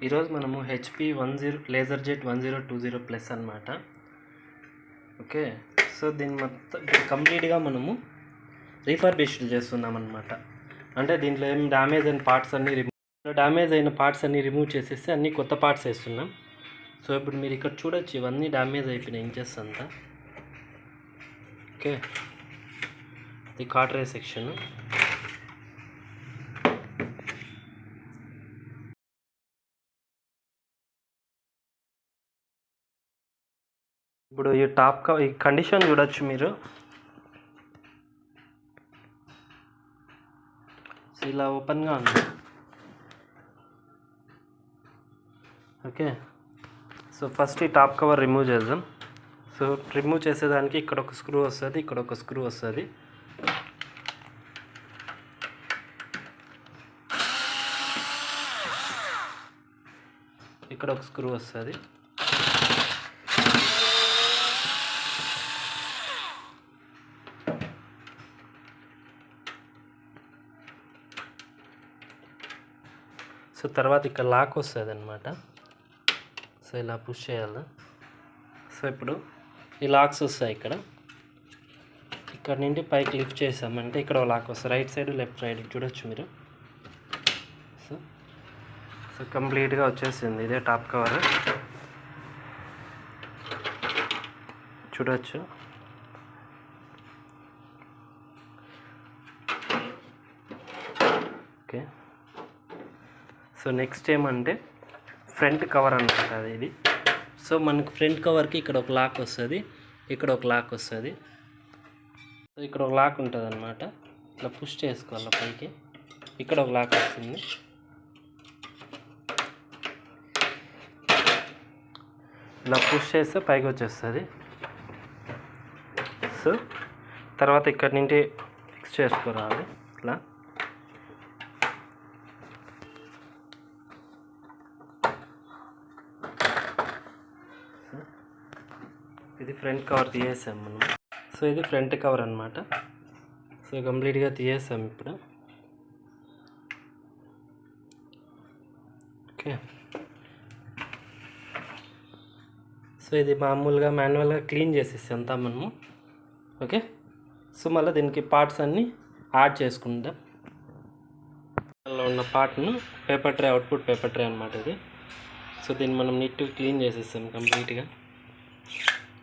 ఈరోజు మనము HP 10 LaserJet 1020 plus అనమాట. ఓకే, సో దీన్ని మొత్తం కంప్లీట్గా మనము రీఫర్బిష్డ్ చేస్తున్నాం అనమాట. అంటే దీంట్లో ఏం డ్యామేజ్ అయిన పార్ట్స్ అన్నీ రిమూవ్ చేసేసి అన్నీ కొత్త పార్ట్స్ వేస్తున్నాం. సో ఇప్పుడు మీరు ఇక్కడ చూడొచ్చు, ఇవన్నీ డ్యామేజ్ అయిపోయినాయి ఇంచెస్ అంతా. ఓకే, ఇది కాటరే సెక్షన్. ఇప్పుడు ఈ ఈ కండిషన్ చూడొచ్చు మీరు. సో ఇలా ఓపెన్గా ఉంది. ఓకే, సో ఫస్ట్ ఈ టాప్ కవర్ రిమూవ్ చేద్దాం. సో రిమూవ్ చేసేదానికి ఇక్కడ ఒక స్క్రూ వస్తుంది, ఇక్కడ ఒక స్క్రూ వస్తుంది. ఇక్కడ ఒక స్క్రూ వస్తుంది. సో తర్వాత ఇక్కడ లాక్ వస్తుంది అనమాట. సో ఇలా పుష్ చేయాలి. సో ఇప్పుడు ఈ లాక్స్ వస్తాయి ఇక్కడ నుండి పైకి లిఫ్ట్ చేసామంటే ఇక్కడ ఒక లాక్ వస్తుంది, రైట్ సైడ్ లెఫ్ట్ సైడ్ చూడొచ్చు మీరు. సో కంప్లీట్గా వచ్చేసింది. ఇదే టాప్ కవర్ చూడొచ్చు. ఓకే, సో నెక్స్ట్ ఏమంటే ఫ్రంట్ కవర్ అనమాట ఇది. సో మనకు ఫ్రంట్ కవర్కి ఇక్కడ ఒక లాక్ వస్తుంది, ఇక్కడ ఒక లాక్ వస్తుంది. సో ఇక్కడ ఒక లాక్ ఉంటుంది అనమాట. ఇట్లా పుష్ చేసుకోవాలి పైకి. ఇక్కడ ఒక లాక్ వస్తుంది. ఇలా పుష్ చేస్తే పైకి వచ్చేస్తుంది. సో తర్వాత ఇక్కడ నుండి ఫిక్స్ చేసుకోవాలి ఇట్లా. ఇది ఫ్రంట్ కవర్ తీసేసాం మనం. సో ఇది ఫ్రంట్ కవర్ అనమాట. సో కంప్లీట్గా తీసేసాం ఇప్పుడు. ఓకే, సో ఇది మామూలుగా మాన్యువల్గా క్లీన్ చేసేసి అంతా మనము. ఓకే, సో మళ్ళీ దీనికి పార్ట్స్ అన్నీ యాడ్ చేసుకుంటాం. అందులో ఉన్న పార్ట్ను paper tray, output paper tray అనమాట ఇది. సో దీన్ని మనం నీట్గా క్లీన్ చేసేసాం కంప్లీట్గా.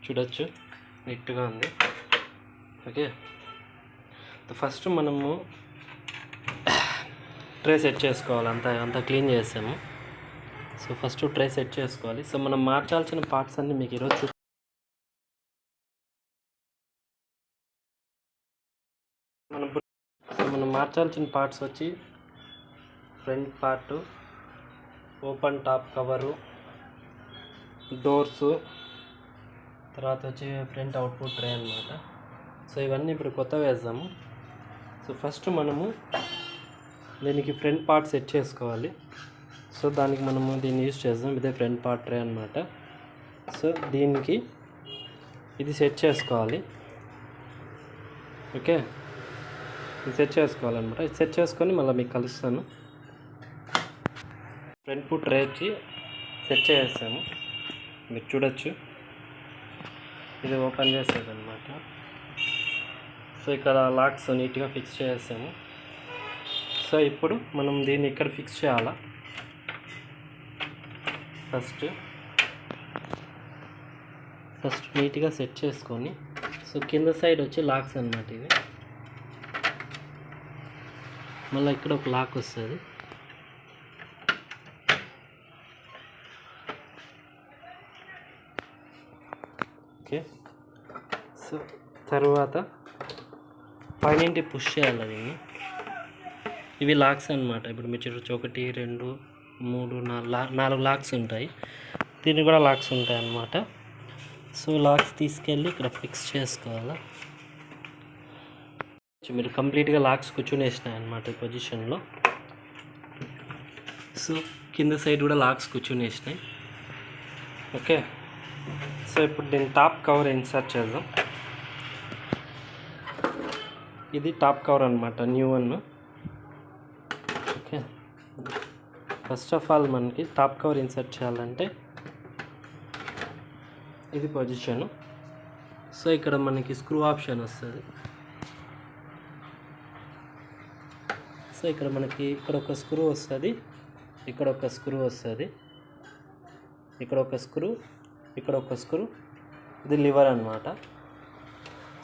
చూడొచ్చు, నీట్గా ఉంది. ఓకే, ఫస్ట్ మనము ట్రే సెట్ చేసుకోవాలి. అంతా క్లీన్ చేసాము. సో ఫస్ట్ ట్రే సెట్ చేసుకోవాలి. సో మనం మార్చాల్సిన పార్ట్స్ అన్నీ మీకు ఈరోజు మనం మార్చాల్సిన పార్ట్స్ వచ్చి front part, open top cover, doors, తర్వాత వచ్చి ఫ్రంట్ అవుట్పుట్ ట్రే అనమాట. సో ఇవన్నీ ఇప్పుడు కొత్తగా వేద్దాము. సో ఫస్ట్ మనము దీనికి ఫ్రంట్ పార్ట్ సెట్ చేసుకోవాలి. సో దానికి మనము దీన్ని యూజ్ చేద్దాం. ఇదే ఫ్రంట్ పార్ట్ ట్రే అనమాట. సో దీనికి ఇది సెట్ చేసుకోవాలి. ఓకే, ఇది సెట్ చేసుకోవాలన్నమాట. ఇది సెట్ చేసుకొని మళ్ళీ మీకు కలుస్తాను. ఫ్రంట్ పుట్ ట్రేకి సెట్ చేసేసాము. మీరు చూడొచ్చు, ఇది ఓపెన్ చేసేది అనమాట. సో ఇక్కడ లాక్స్ నీట్గా ఫిక్స్ చేసాము. సో ఇప్పుడు మనం దీన్ని ఇక్కడ ఫిక్స్ చేయాలా. ఫస్ట్ నీట్గా సెట్ చేసుకొని, సో కింద సైడ్ వచ్చి లాక్స్ అనమాట ఇవి. మళ్ళీ ఇక్కడ ఒక లాక్ వస్తుంది. ఓకే, సో తర్వాత పైనుండి పుష్ చేయాలి దీన్ని. ఇవి లాక్స్ అనమాట. ఇప్పుడు మీరు చూడొచ్చు, 1 2 3 4 లాక్స్ ఉంటాయి. దీన్ని కూడా లాక్స్ ఉంటాయి అన్నమాట. సో లాక్స్ తీసుకెళ్ళి ఇక్కడ ఫిక్స్ చేసుకోవాలి. మీరు కంప్లీట్గా లాక్స్ కూర్చునేసినాయి అనమాట ఈ పొజిషన్లో. సో కింద సైడ్ కూడా లాక్స్ కూర్చునేసినాయి. ఓకే, సో ఇప్పుడు దీన్ని టాప్ కవర్ ఇన్సర్ట్ చేద్దాం. ఇది టాప్ కవర్ అనమాట, new one. Okay, first of all మనకి టాప్ కవర్ ఇన్సర్ట్ చేయాలంటే ఇది పొజిషను. సో ఇక్కడ మనకి స్క్రూ ఆప్షన్ వస్తుంది. సో ఇక్కడ మనకి ఇక్కడ ఒక స్క్రూ వస్తుంది, ఇక్కడ ఒక స్క్రూ వస్తుంది, ఇక్కడ ఒక స్క్రూ, ఇక్కడ ఒక స్క్రూ, ఇది లివర్ అన్నమాట.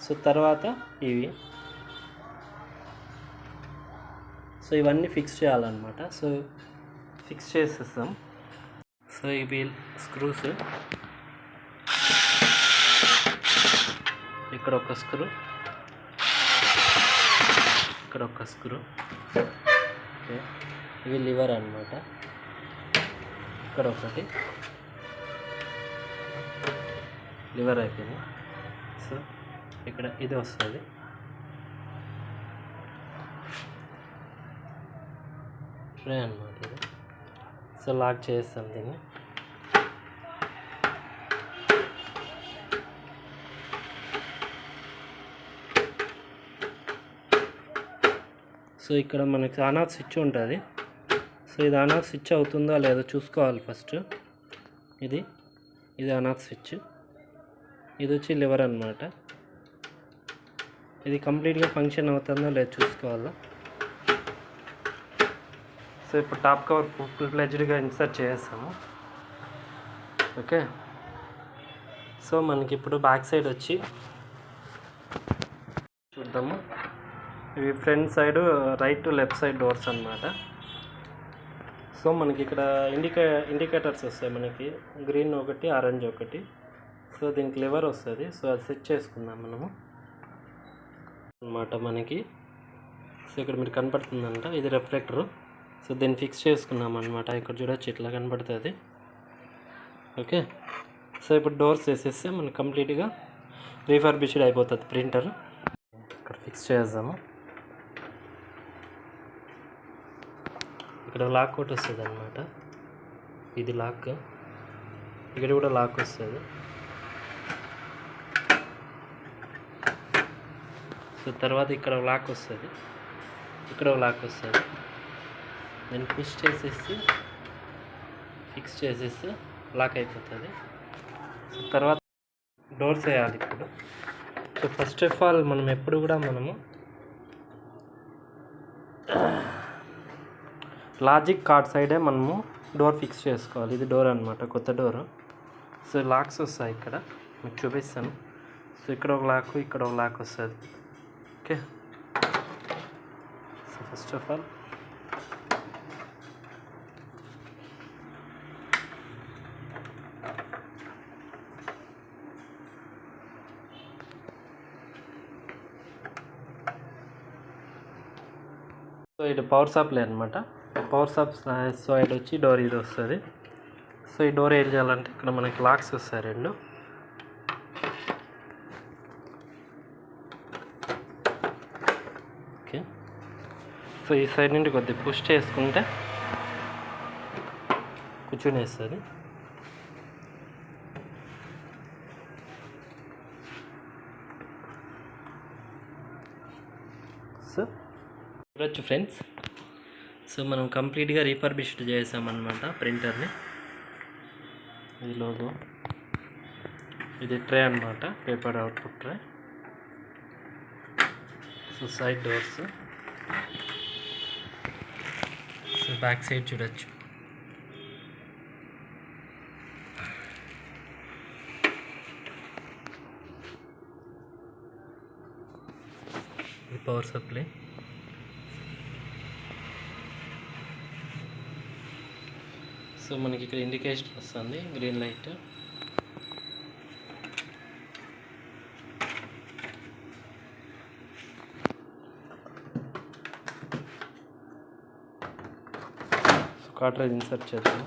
సో తర్వాత ఇవి, సో ఇవన్నీ ఫిక్స్ చేయాలన్నమాట. సో ఫిక్స్ చేసేస్తాం. సో ఇవి స్క్రూస్, ఇక్కడ ఒక స్క్రూ, ఇక్కడ ఒక స్క్రూ, ఓకే. ఇవి లివర్ అన్నమాట. ఇక్కడ ఒకటి లివర్ అయిపోయింది. సో ఇక్కడ ఇది వస్తుంది. ట్రే అన్నమాట ఇది. సో లాక్ చేస్తాం దీన్ని. సో ఇక్కడ మనకి ఆన్ ఆఫ్ స్విచ్ ఉంటుంది. సో ఇది ఆన్ ఆఫ్ స్విచ్ అవుతుందో లేదో చూసుకోవాలి ఫస్ట్. ఇది ఆన్ ఆఫ్ స్విచ్, ఇది వచ్చి లివర్ అన్నమాట. ఇది కంప్లీట్గా ఫంక్షన్ అవుతుందో లేదో చూసుకోవాలా. సో ఇప్పుడు టాప్ కవర్ ఫుల్ ఫ్లెడ్జ్డ్గా ఇన్సర్ట్ చేస్తాము. ఓకే. సో మనకి ఇప్పుడు బ్యాక్ సైడ్ వచ్చి చూద్దాము. ఇవి front side right to left side doors అన్నమాట. సో మనకి ఇక్కడ ఇండికేటర్స్ వస్తాయి, మనకి గ్రీన్ ఒకటి, ఆరెంజ్ ఒకటి. సో దీనికి లివర్ వస్తుంది. సో అది సెట్ చేసుకుందాం మనము అన్నమాట మనకి. సో ఇక్కడ మీరు కనపడుతుందంట, ఇది రిఫ్లెక్టరు. సో దీన్ని ఫిక్స్ చేసుకున్నాం అనమాట. ఇక్కడ చూడొచ్చు ఇట్లా కనపడుతుంది. ఓకే. సో ఇప్పుడు డోర్స్ వేసేస్తే మనకి కంప్లీట్గా రీఫర్బిష్డ్ అయిపోతుంది ప్రింటర్. ఇక్కడ ఫిక్స్ చేద్దాము. ఇక్కడ లాక్ ఒకటి వస్తుంది అనమాట. ఇది లాక్, ఇక్కడ కూడా లాక్ వస్తుంది. సో తర్వాత ఇక్కడ లాక్ వస్తుంది, ఇక్కడ లాక్ వస్తుంది. నేను పుష్ చేసేసి ఫిక్స్ చేసేసి లాక్ అయిపోతుంది. సో తర్వాత డోర్స్ వేయాలి ఇప్పుడు. సో ఫస్ట్ ఆఫ్ ఆల్ మనం ఎప్పుడు కూడా మనము లాజిక్ కార్డ్ సైడే మనము డోర్ ఫిక్స్ చేసుకోవాలి. ఇది డోర్ అనమాట, కొత్త డోరు. సో లాక్స్ వస్తాయి ఇక్కడ, మీకు చూపిస్తాను. సో ఇక్కడ ఒక లాక్, ఇక్కడ ఒక లాక్ వస్తుంది. Okay. So first of all so ఇది పవర్ సప్లై అనమాట. పవర్ సైడ్ వచ్చి డోర్ ఇది వస్తుంది. సో ఈ డోర్ ఏం చేయాలంటే ఇక్కడ మనకి లాక్స్ వస్తాయి రెండు. ఓకే. సో ఈ సైడ్ నుండి కొద్దిగా పుష్ చేసుకుంటే కూర్చునేస్తుంది. సో చూడొచ్చు ఫ్రెండ్స్. సో మనం కంప్లీట్గా రీఫర్బిష్డ్ చేసామన్నమాట ప్రింటర్ని. ఇది లోగో, ఇది ట్రే అన్నమాట, paper output tray. So side doors, so back side చూడొచ్చు. ఇది పవర్ సప్లై. సో మనకి ఇక్కడ ఇండికేషన్ వస్తుంది, green light. So cartridge insert చేద్దాం.